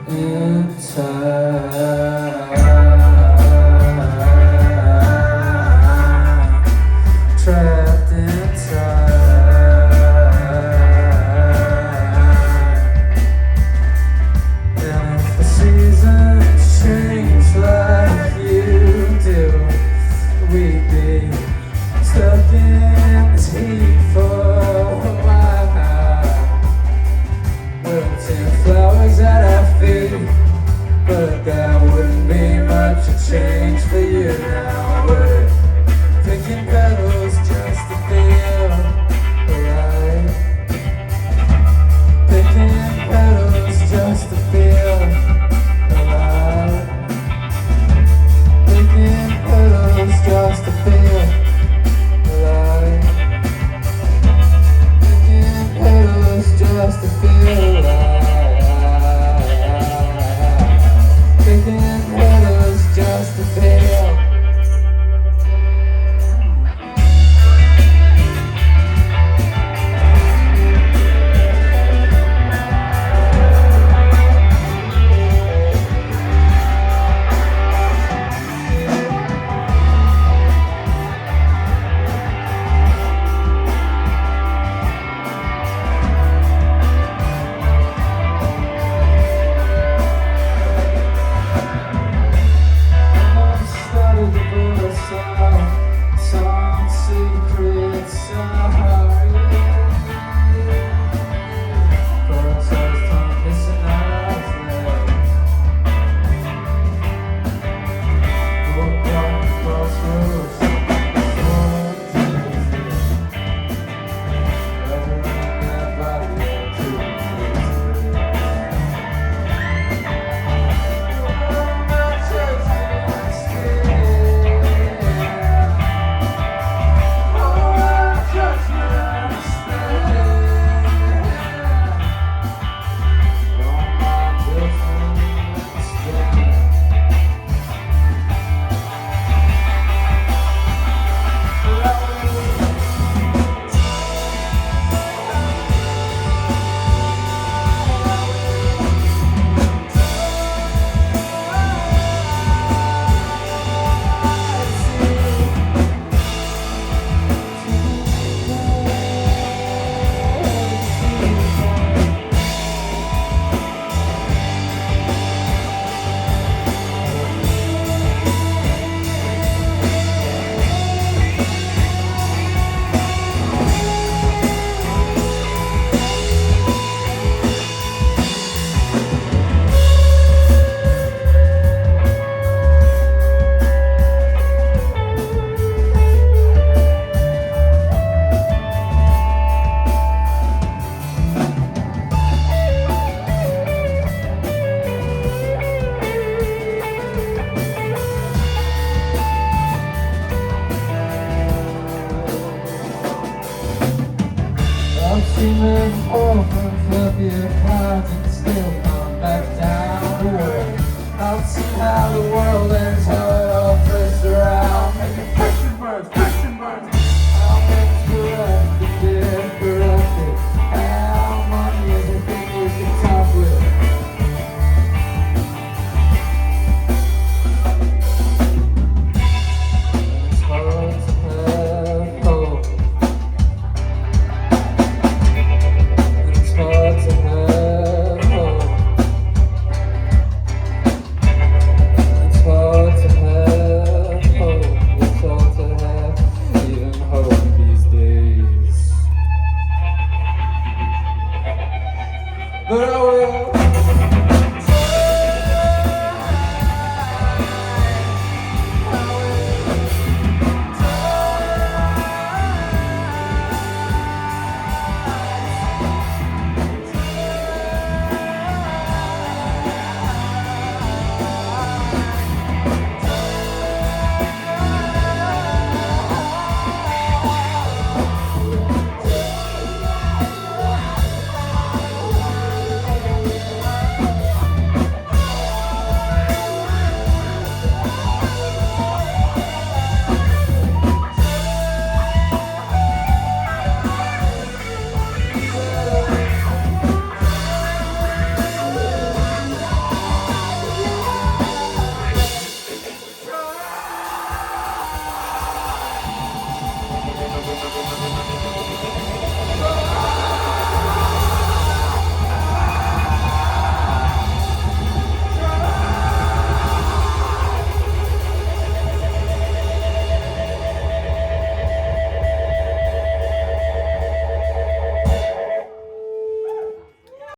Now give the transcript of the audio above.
in time, trapped in time. And if the seasons change like you do, we'd be stuck in this heat for a while, wilting flowers at our feet. But that wouldn't be much of change for you now. We're picking petals just to feel alive, picking petals just to feel alive, picking petals just to feel alive, picking petals just to feel alive. Picking petals just to feel. Some secret sorry, for ourselves time missing our flag. Walk down the crossroads, gathering that body to I've seen them orphans love your clouds and still come back down to earth. I've seen how the world ends.